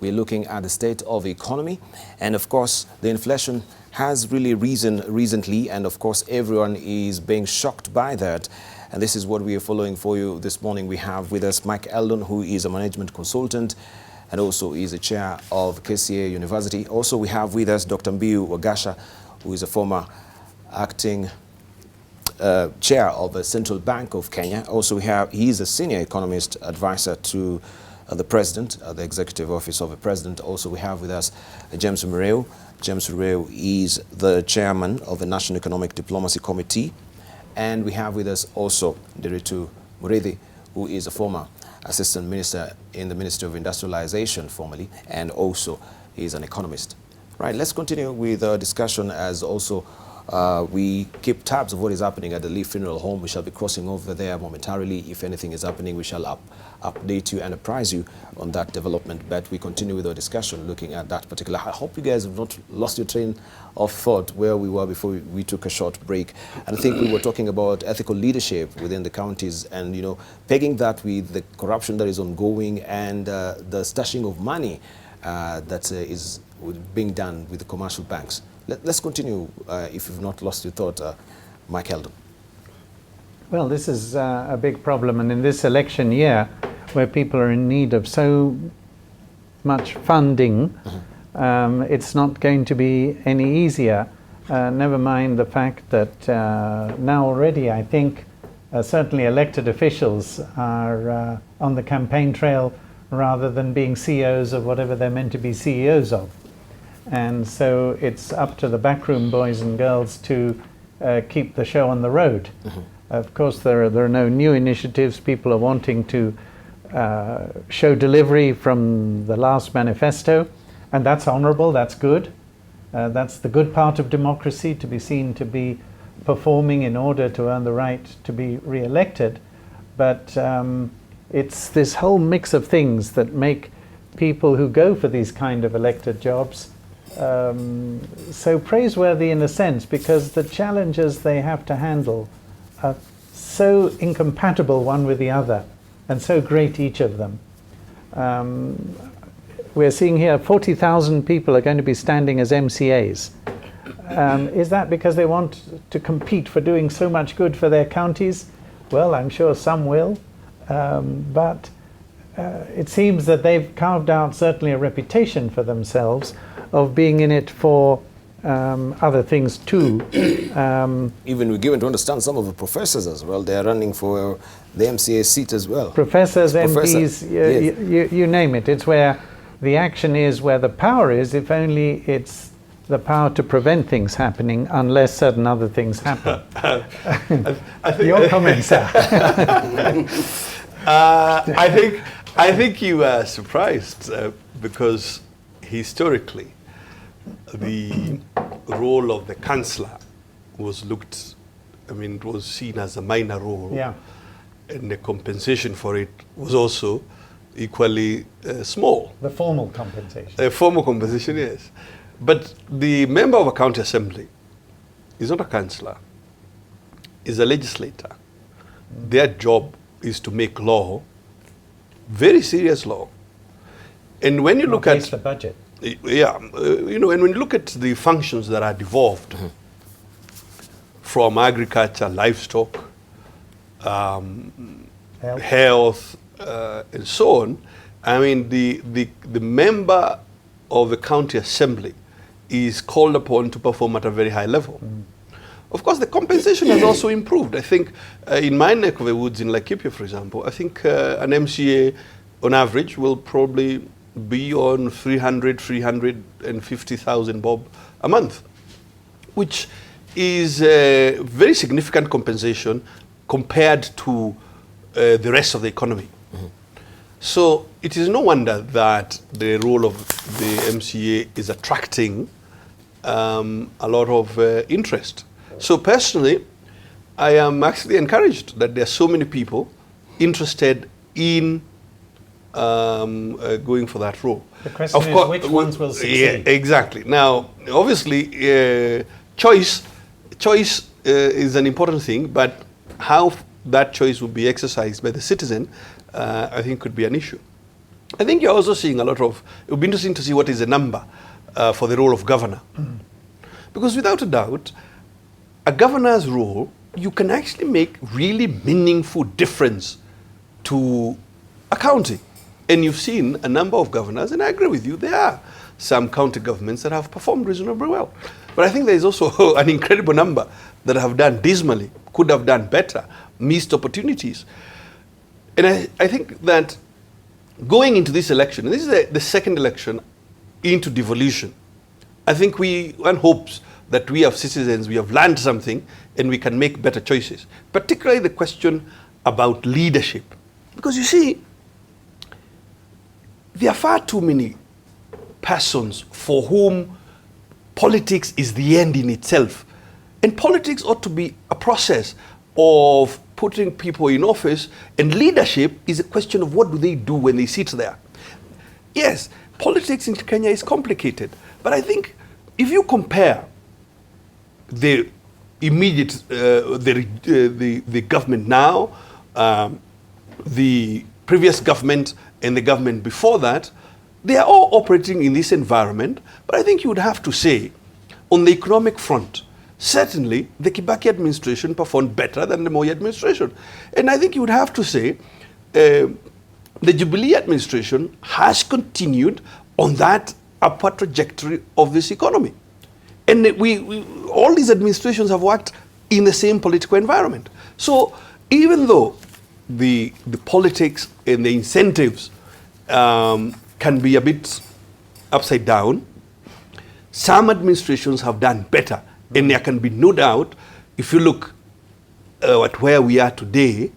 We're looking at the state of the economy, and of course, the inflation has really risen recently, and of course, everyone is being shocked by that. And this is what we are following for you this morning. We have with us Mike Eldon, who is a management consultant and also is the chair of KCA University. Also, we have with us Dr. Mbiu Wagacha, who is a former acting chair of the Central Bank of Kenya. Also, he is a senior economist advisor to the President, the Executive Office of the President. Also, we have with us James Mureu. James Mureu is the chairman of the National Economic Diplomacy Committee. And we have with us also Nderitu Muriithi, who is a former assistant minister in the Ministry of Industrialization formerly, and also he is an economist. Right, let's continue with our discussion as also we keep tabs of what is happening at the Lee Funeral Home. We shall be crossing over there momentarily. If anything is happening, we shall update you and apprise you on that development. But we continue with our discussion looking at that particular. I hope you guys have not lost your train of thought where we were before we took a short break. And I think we were talking about ethical leadership within the counties and, you know, pegging that with the corruption that is ongoing and the stashing of money that is being done with the commercial banks. Let's continue, if you've not lost your thought, Mike Eldon. Well, this is a big problem, and in this election year, where people are in need of so much funding, it's not going to be any easier. Never mind the fact that now already, I think, certainly elected officials are on the campaign trail rather than being CEOs of whatever they're meant to be CEOs of. And so it's up to the backroom boys and girls to keep the show on the road. Of course, there are no new initiatives. People are wanting to show delivery from the last manifesto, and that's honorable, that's good. That's the good part of democracy, to be seen to be performing in order to earn the right to be re-elected. But it's this whole mix of things that make people who go for these kind of elected jobs so praiseworthy in a sense, because the challenges they have to handle are so incompatible one with the other and so great each of them. We're seeing here 40,000 people are going to be standing as MCAs. Is that because they want to compete for doing so much good for their counties? Well, I'm sure some will, but it seems that they've carved out certainly a reputation for themselves of being in it for other things too. Even we're given to understand some of the professors as well. They're running for the MCA seat as well. Professors, MPs, yes. you name it. It's where the action is, where the power is, if only it's the power to prevent things happening unless certain other things happen. I think Your comments, sir. I think you are surprised because historically the role of the councillor was it was seen as a minor role. Yeah. And the compensation for it was also equally small. The formal compensation. The formal compensation, yes. But the member of a county assembly is not a councillor, is a legislator. Their job is to make law, very serious law. And when you look at the budget. Yeah, and when you look at the functions that are devolved from agriculture, livestock, health, and so on, I mean, the member of the county assembly is called upon to perform at a very high level. Of course, the compensation has also improved. I think in my neck of the woods in Laikipia, for example, I think an MCA on average will probably be on 350,000 bob a month, which is a very significant compensation compared to the rest of the economy. So it is no wonder that the role of the MCA is attracting a lot of interest. So personally, I am actually encouraged that there are so many people interested in going for that role. The question is which ones will succeed. Yeah, exactly. Now, obviously, choice is an important thing, but how that choice will be exercised by the citizen, I think, could be an issue. I think you're also seeing a lot of, it would be interesting to see what is the number for the role of governor. Because without a doubt, a governor's role, you can actually make really meaningful difference to a county. And you've seen a number of governors, and I agree with you, there are some county governments that have performed reasonably well. But I think there is also an incredible number that have done dismally, could have done better, missed opportunities. And I think that going into this election, and this is the second election into devolution, I think one hopes that we as citizens, we have learned something and we can make better choices, particularly the question about leadership. Because you see, there are far too many persons for whom politics is the end in itself. And politics ought to be a process of putting people in office, and leadership is a question of what do they do when they sit there. Yes, politics in Kenya is complicated, but I think if you compare the immediate, the government now, the previous government and the government before that, they are all operating in this environment. But I think you would have to say, on the economic front, certainly the Kibaki administration performed better than the Moi administration. And I think you would have to say, the Jubilee administration has continued on that upward trajectory of this economy. And all these administrations have worked in the same political environment. So even though the politics and the incentives can be a bit upside down, some administrations have done better. And there can be no doubt, if you look at where we are today,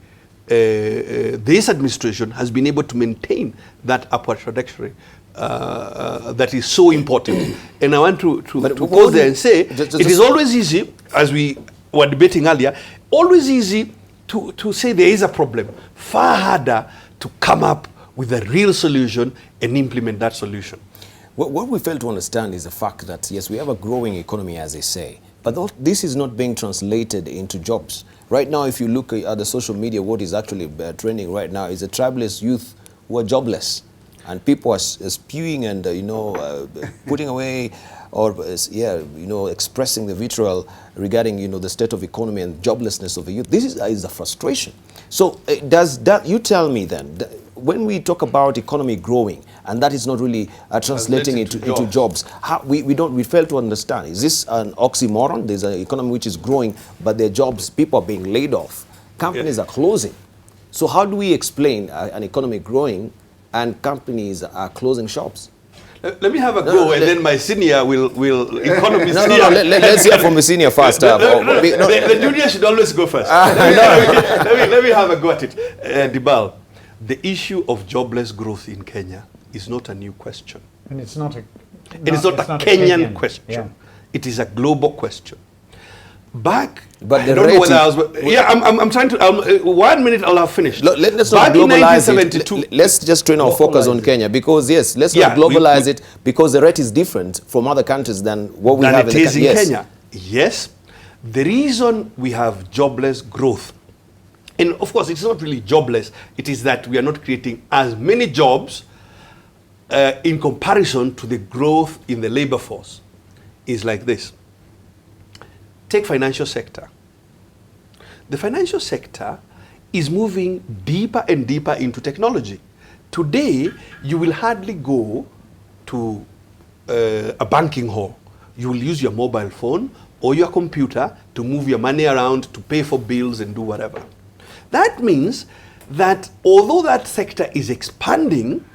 this administration has been able to maintain that upward trajectory that is so important. And I want to pause there and say, it is always easy, as we were debating earlier, always easy to say there is a problem. Far harder to come up with a real solution and implement that solution. What we fail to understand is the fact that, yes, we have a growing economy, as they say, but this is not being translated into jobs. Right now, if you look at the social media, what is actually trending right now is the tribalist youth who are jobless. And people are spewing and, putting away or, expressing the vitriol regarding, the state of economy and joblessness of the youth. This is a frustration. So you tell me then, when we talk about economy growing, and that is not really translating into jobs, we fail to understand. Is this an oxymoron? There's an economy which is growing, but their jobs, people are being laid off. Companies are closing. So how do we explain an economy growing and companies are closing shops? Let me have a go, and then my senior will economist let's hear from the senior first. The junior should always go first. Let me have a go at it. Debarl, the issue of jobless growth in Kenya is not a new question. And it's not a Kenyan question. Yeah. It is a global question. But I don't know whether I was... Yeah, I'm trying to... 1 minute, I'll have finished. Let's not globalize it. Let's just train our focus on Kenya. Because, yes, let's not globalize it because the rate is different from other countries than what we have in Kenya. Yes. The reason we have jobless growth, and of course, it's not really jobless, it is that we are not creating as many jobs in comparison to the growth in the labor force, is like this. Take financial sector. The financial sector is moving deeper and deeper into technology. Today, you will hardly go to a banking hall. You will use your mobile phone or your computer to move your money around, to pay for bills and do whatever. That means that although that sector is expanding,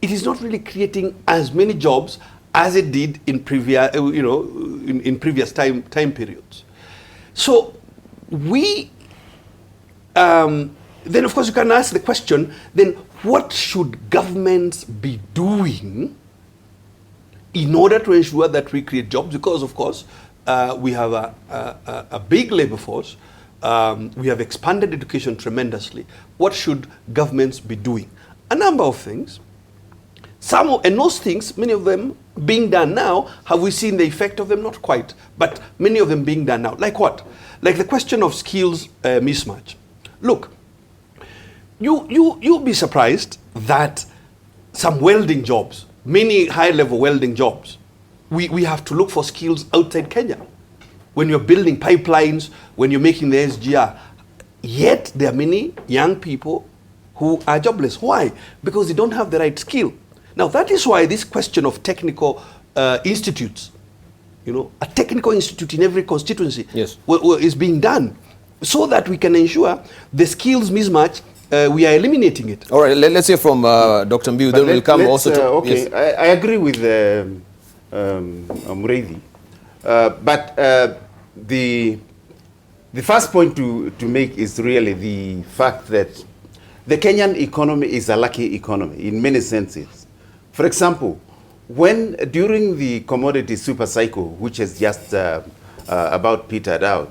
it is not really creating as many jobs as it did in previous, in previous time periods. So then of course you can ask the question, then what should governments be doing in order to ensure that we create jobs? Because of course we have a big labor force, we have expanded education tremendously. What should governments be doing? A number of things. And those things, many of them being done now, have we seen the effect of them? Not quite, but many of them being done now. Like what? Like the question of skills mismatch. Look, You'll be surprised that some welding jobs, many high-level welding jobs, we have to look for skills outside Kenya. When you're building pipelines, when you're making the SGR, yet there are many young people who are jobless. Why? Because they don't have the right skill. Now that is why this question of technical institutes, a technical institute in every constituency is being done, so that we can ensure the skills mismatch, we are eliminating it. All right, let's hear from Dr. Mbiu, then we'll come also to... Okay, yes. I agree with Muriithi, but the first point to make is really the fact that the Kenyan economy is a lucky economy in many senses. For example, when during the commodity super cycle, which has just about petered out,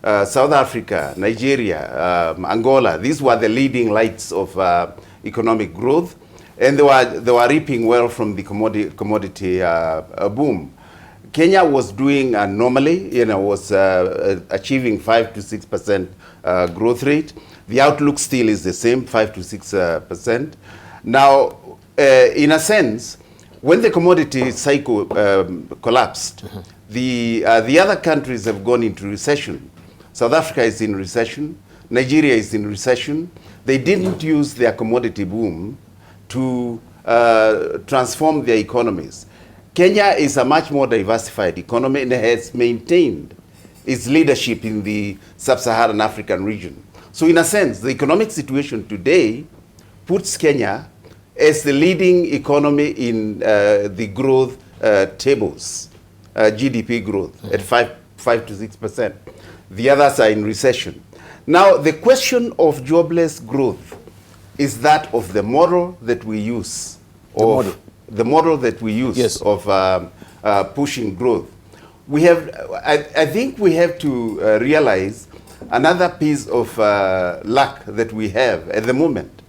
South Africa, Nigeria, Angola, these were the leading lights of economic growth, and they were reaping well from the commodity boom. Kenya was doing normally, was achieving 5 to 6% growth rate. The outlook still is the same, 5 to 6%. Now, in a sense, when the commodity cycle collapsed, the other countries have gone into recession. South Africa is in recession. Nigeria is in recession. They didn't use their commodity boom to transform their economies. Kenya is a much more diversified economy and has maintained its leadership in the sub-Saharan African region. So in a sense, the economic situation today puts Kenya as the leading economy in the growth tables, GDP growth at 5 to 6%. The others are in recession. Now, the question of jobless growth is that of the model that we use, of pushing growth. We have, I think we have to realize another piece of luck that we have at the moment.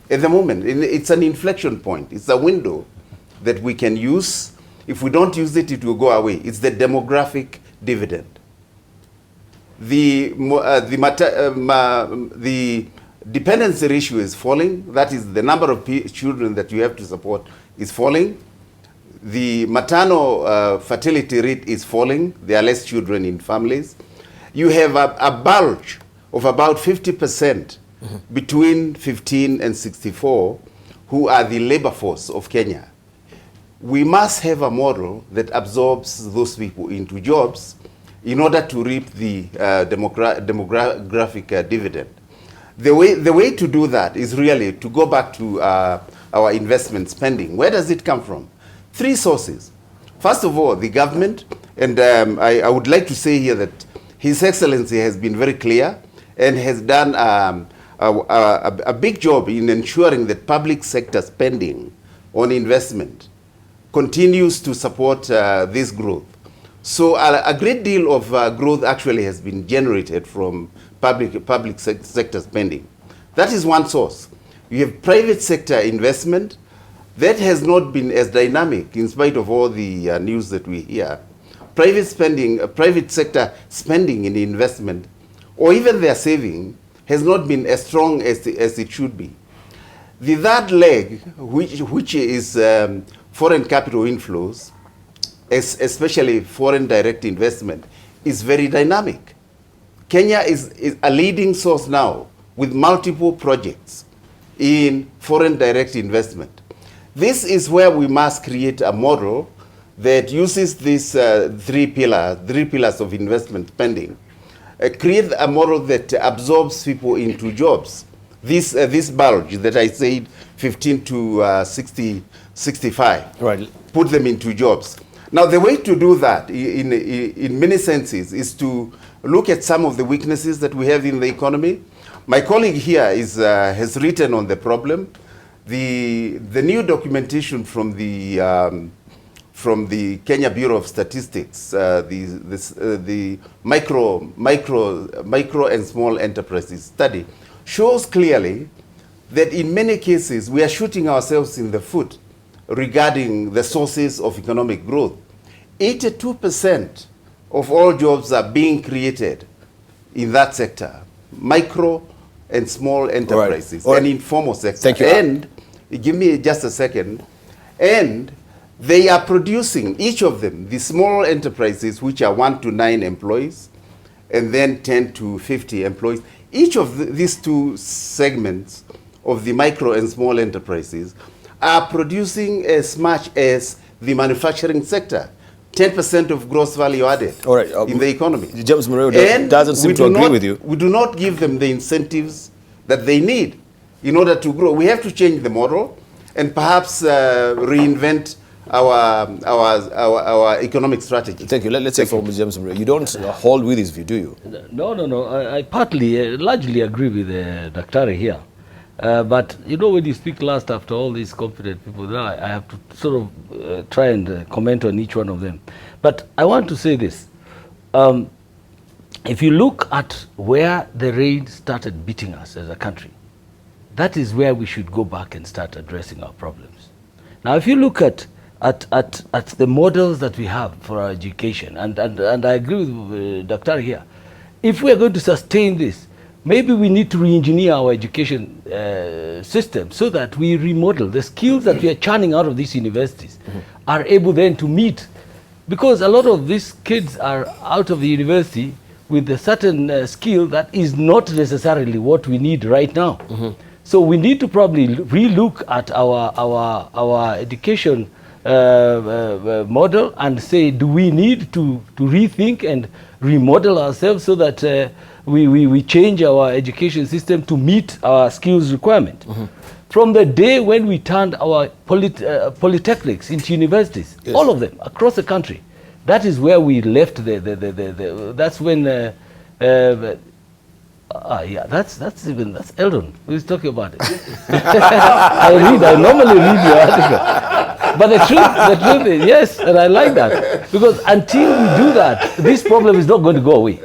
At the moment, it's an inflection point. It's a window that we can use. If we don't use it, it will go away. It's the demographic dividend. The dependency ratio is falling. That is, the number of children that you have to support is falling. The maternal fertility rate is falling. There are less children in families. You have a bulge of about 50% between 15 and 64 who are the labor force of Kenya. We must have a model that absorbs those people into jobs in order to reap the demographic dividend. The way to do that is really to go back to our investment spending. Where does it come from? 3 sources. First of all, the government, and I would like to say here that His Excellency has been very clear and has done a big job in ensuring that public sector spending on investment continues to support this growth. So a great deal of growth actually has been generated from public sector spending. That is one source. You have private sector investment. That has not been as dynamic in spite of all the news that we hear. Private sector spending in investment, or even their saving, has not been as strong as it should be. The third leg, which is foreign capital inflows, especially foreign direct investment, is very dynamic. Kenya is a leading source now with multiple projects in foreign direct investment. This is where we must create a model that uses these three pillars of investment spending. Create a model that absorbs people into jobs. This bulge that I said, 15 to 65, right, put them into jobs. Now, the way to do that, in many senses, is to look at some of the weaknesses that we have in the economy. My colleague here has written on the problem. The new documentation from the Kenya Bureau of Statistics, the micro and small enterprises study, shows clearly that in many cases we are shooting ourselves in the foot regarding the sources of economic growth. 82% of all jobs are being created in that sector, micro and small enterprises All right. and informal sector. Thank you. And give me just a second. And they are producing, each of them, the small enterprises, which are 1 to 9 employees, and then 10 to 50 employees. Each of these two segments of the micro and small enterprises are producing as much as the manufacturing sector. 10% of gross value added in the economy. James Mureu doesn't seem to agree with you. We do not give them the incentives that they need in order to grow. We have to change the model and perhaps reinvent our economic strategy. Thank you. Let's say from James Mureu, you don't hold with his view, do you? No. I partly, largely agree with Dr. here. But you know, when you speak last after all these competent people, now I have to sort of try and comment on each one of them. But I want to say this. If you look at where the rain started beating us as a country, that is where we should go back and start addressing our problems. Now, if you look at the models that we have for our education, and I agree with Dr. here, if we are going to sustain this, maybe we need to re-engineer our education system so that we remodel the skills that we are churning out of these universities are able then to meet. Because a lot of these kids are out of the university with a certain skill that is not necessarily what we need right now. So we need to probably relook at our education model and say, do we need to rethink and remodel ourselves so that we change our education system to meet our skills requirement. From the day when we turned our polytechnics into universities, all of them across the country, that is where we left that's when that's Eldon who's talking about it. I normally read your article. But the truth is, yes, and I like that. Because until we do that, this problem is not going to go away.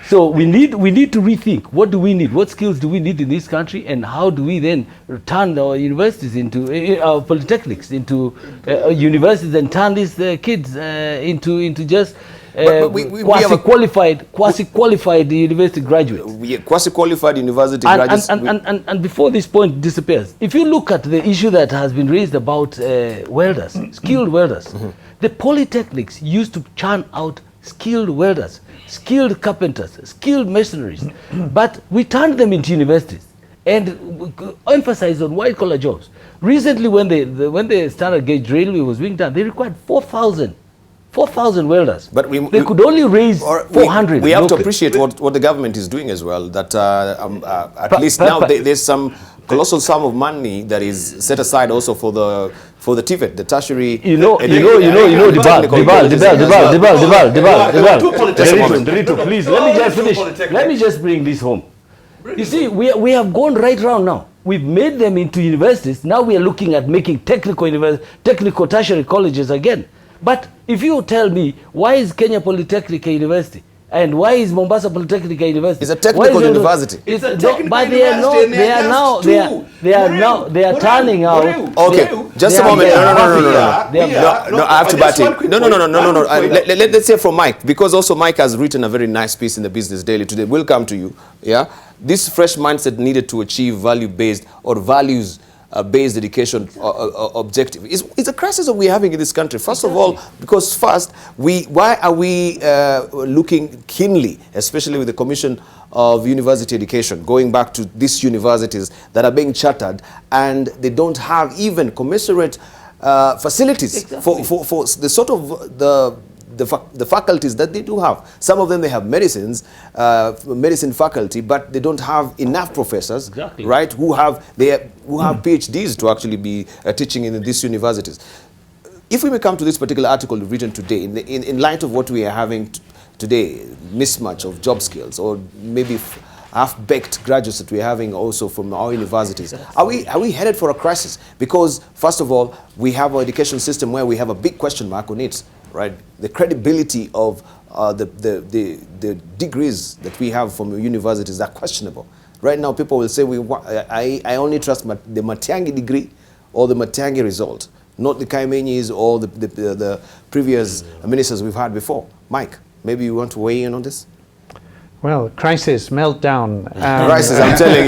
So we need to rethink, what do we need, what skills do we need in this country, and how do we then turn our universities into, our polytechnics into universities, and turn these kids into just quasi-qualified university graduates. Quasi-qualified university graduates. And before this point disappears, if you look at the issue that has been raised about welders, skilled welders, the polytechnics used to churn out skilled welders, skilled carpenters, skilled masonries, but we turned them into universities and emphasized on white-collar jobs. Recently, when the standard gauge railway was being done, they required 4,000 welders. But they could only raise 400. We have to appreciate what the government is doing as well. That at least now there's some colossal sum of money that is set aside also for the TVET, the tertiary. Debarl, please let me just finish. Let me just bring this home. You see, we have gone right round now. We've made them into universities. Now we are looking at making technical tertiary colleges again. But if you tell me, why is Kenya Polytechnic a university? And why is Mombasa Polytechnic a university? It's a technical university. It's a technical university. They are turning out. Okay, just a moment. No, I have to bat in. No. Let's hear from Mike, because also Mike has written a very nice piece in the Business Daily today. We'll come to you. Yeah, this fresh mindset needed to achieve value-based or values-based education objective. It's a crisis that we're having in this country. First of all, because first, why are we looking keenly, especially with the Commission of University Education, going back to these universities that are being chartered and they don't have even commensurate facilities for the sort of the faculties that they do have. Some of them, they have medicine faculty, but they don't have enough professors, right, who have PhDs to actually be teaching in these universities. If we may come to this particular article written today, in light of what we are having today, mismatch of job skills, or maybe half-baked graduates that we're having also from our universities, are we headed for a crisis? Because, first of all, we have our education system where we have a big question mark on it. Right, the credibility of the degrees that we have from universities are questionable. Right now, people will say, I only trust the Matiang'i degree or the Matiang'i result, not the Kaimenyis or the previous ministers we've had before. Mike, maybe you want to weigh in on this? Well, crisis, meltdown. Crisis, I'm telling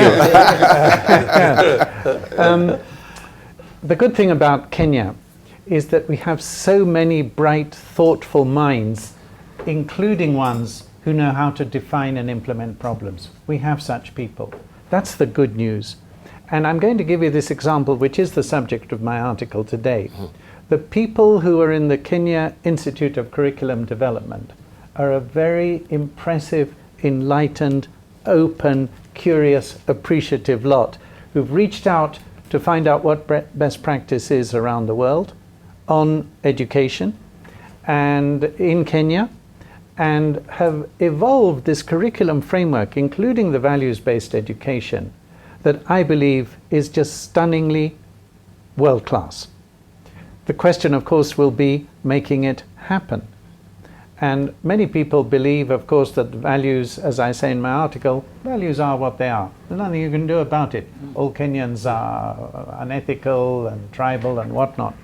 you. The good thing about Kenya is that we have so many bright, thoughtful minds, including ones who know how to define and implement problems. We have such people. That's the good news. And I'm going to give you this example, which is the subject of my article today. The people who are in the Kenya Institute of Curriculum Development are a very impressive, enlightened, open, curious, appreciative lot who've reached out to find out what best practice is around the world on education and in Kenya, and have evolved this curriculum framework, including the values-based education, that I believe is just stunningly world-class. The question, of course, will be making it happen. And many people believe, of course, that values, as I say in my article, values are what they are. There's nothing you can do about it. All Kenyans are unethical and tribal and whatnot.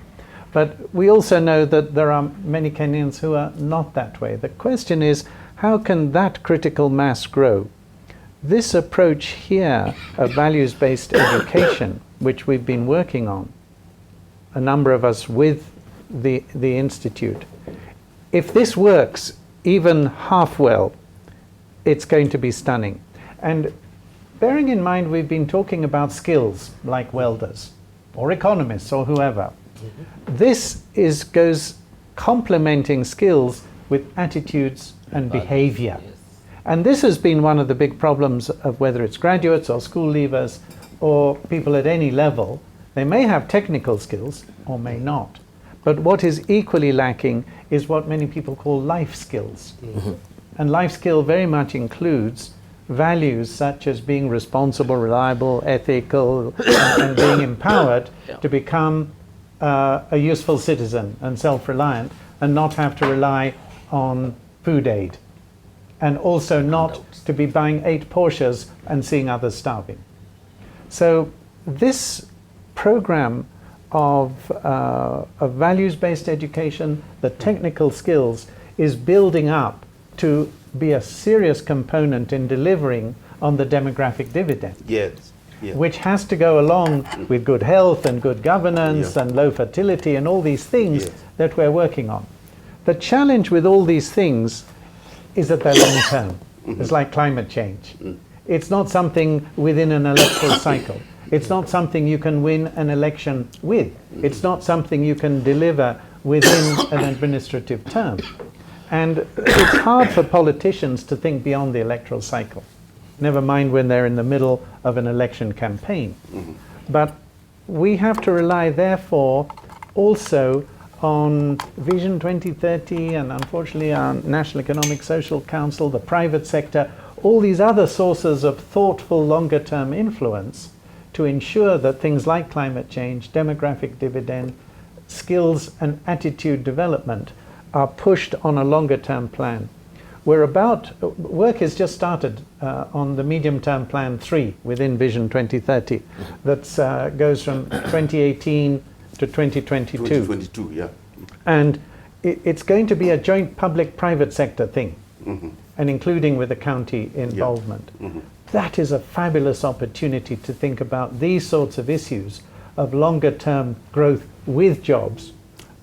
But we also know that there are many Kenyans who are not that way. The question is, how can that critical mass grow? This approach here of values-based education, which we've been working on, a number of us with the Institute, if this works even half well, it's going to be stunning. And bearing in mind we've been talking about skills like welders or economists or whoever, this goes complementing skills with attitudes and behavior. And this has been one of the big problems of whether it's graduates or school leavers or people at any level. They may have technical skills or may not. But what is equally lacking is what many people call life skills. And life skill very much includes values such as being responsible, reliable, ethical, and being empowered to become a useful citizen and self-reliant and not have to rely on food aid. And also not to be buying 8 Porsches and seeing others starving. So this program of values-based education, the technical skills, is building up to be a serious component in delivering on the demographic dividend. Yes. Yeah. Which has to go along with good health and good governance and low fertility and all these things that we're working on. The challenge with all these things is that they're long term. It's like climate change. It's not something within an electoral cycle. It's not something you can win an election with. It's not something you can deliver within an administrative term. And it's hard for politicians to think beyond the electoral cycle, never mind when they're in the middle of an election campaign. But we have to rely, therefore, also on Vision 2030 and, unfortunately, our National Economic Social Council, the private sector, all these other sources of thoughtful, longer-term influence to ensure that things like climate change, demographic dividend, skills and attitude development are pushed on a longer-term plan. Work has just started on the medium-term plan 3 within Vision 2030 that goes from 2018 to 2022. 2022, yeah. And it's going to be a joint public-private sector thing, and including with the county involvement. That is a fabulous opportunity to think about these sorts of issues of longer-term growth with jobs,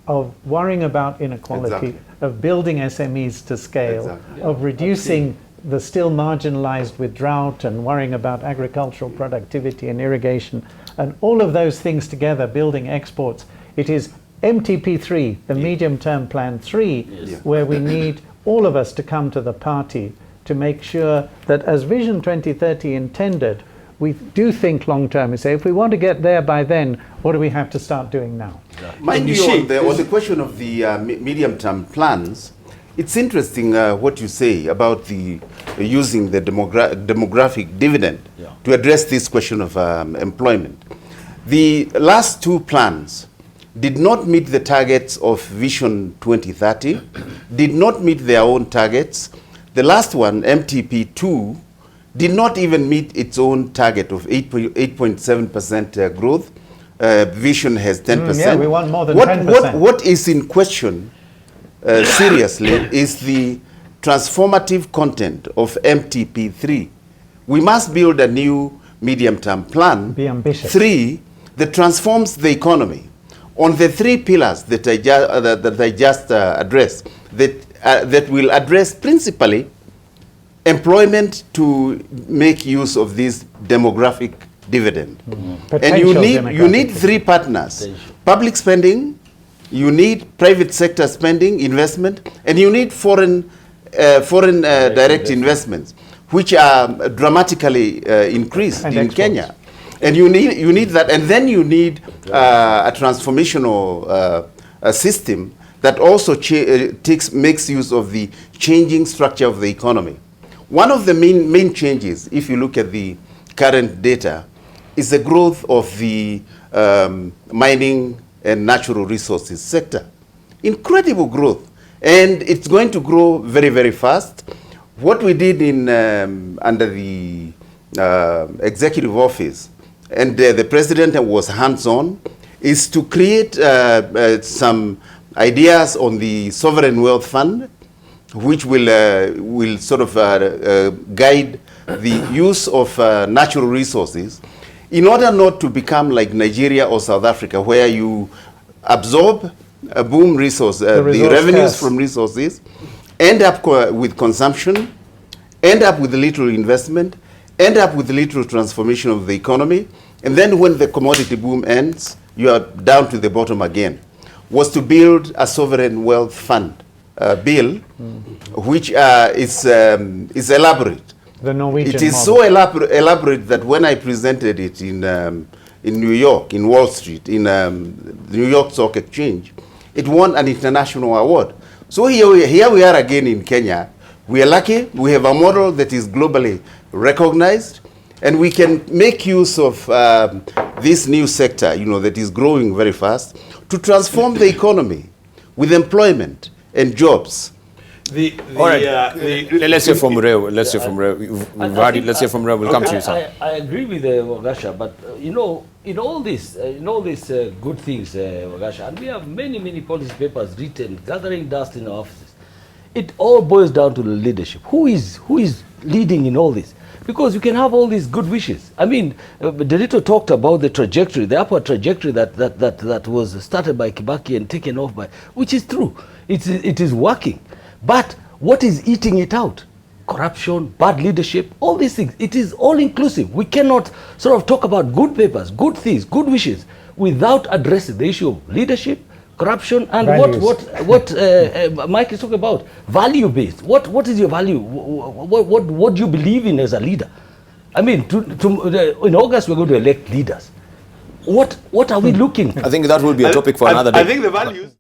of worrying about inequality, of building SMEs to scale, of reducing the still marginalized with drought and worrying about agricultural productivity and irrigation, and all of those things together, building exports. It is MTP3, the medium-term plan 3, where we need all of us to come to the party to make sure that, as Vision 2030 intended, we do think long-term and say, if we want to get there by then, what do we have to start doing now? Mind you, on the question of the medium-term plans, it's interesting what you say about the using the demographic dividend to address this question of employment. The last 2 plans did not meet the targets of Vision 2030, did not meet their own targets. The last one, MTP2, did not even meet its own target of 8.7% growth. Vision has 10%. Yeah, we want more than 10%. What is in question, seriously, is the transformative content of MTP3. We must build a new medium-term plan. Be ambitious. 3, that transforms the economy on the 3 pillars that I just addressed, that will address principally employment to make use of this demographic dividend. And you need 3 partners: public spending, you need private sector spending, investment, and you need foreign direct investments, which are dramatically increased in Kenya. And you need that, and then you need a transformational system that also makes use of the changing structure of the economy. One of the main changes, if you look at the current data, is the growth of the mining and natural resources sector. Incredible growth, and it's going to grow very, very fast. What we did in under the executive office, and the president was hands-on, is to create some ideas on the sovereign wealth fund, which will sort of guide the use of natural resources, in order not to become like Nigeria or South Africa, where you absorb a boom resource, the revenues from resources, end up with consumption, end up with little investment, end up with little transformation of the economy, and then when the commodity boom ends, you are down to the bottom again. Was to build a sovereign wealth fund bill, which is elaborate. The Norwegian It is model. so elaborate that when I presented it in New York, in Wall Street, in the New York Stock Exchange, it won an international award. So here we are again in Kenya. We are lucky. We have a model that is globally recognized, and we can make use of this new sector, that is growing very fast, to transform the economy with employment and jobs. All right. Let's hear from Mureu. Let's hear from Mureu. Let's hear from Mureu. We'll come to you, sir. I agree with Wagacha, but in all these good things, Wagacha, and we have many policy papers written, gathering dust in our offices. It all boils down to the leadership. Who is leading in all this? Because you can have all these good wishes. I mean, Nderitu talked about the trajectory, the upward trajectory that was started by Kibaki and taken off by, which is true. It is working. But what is eating it out? Corruption, bad leadership, all these things. It is all inclusive. We cannot sort of talk about good papers, good things, good wishes, without addressing the issue of leadership, corruption, and what Mike is talking about, value based. What is your value? What do you believe in as a leader? I mean, in August we're going to elect leaders. What are we looking? I think that will be a topic for another day. I think the values.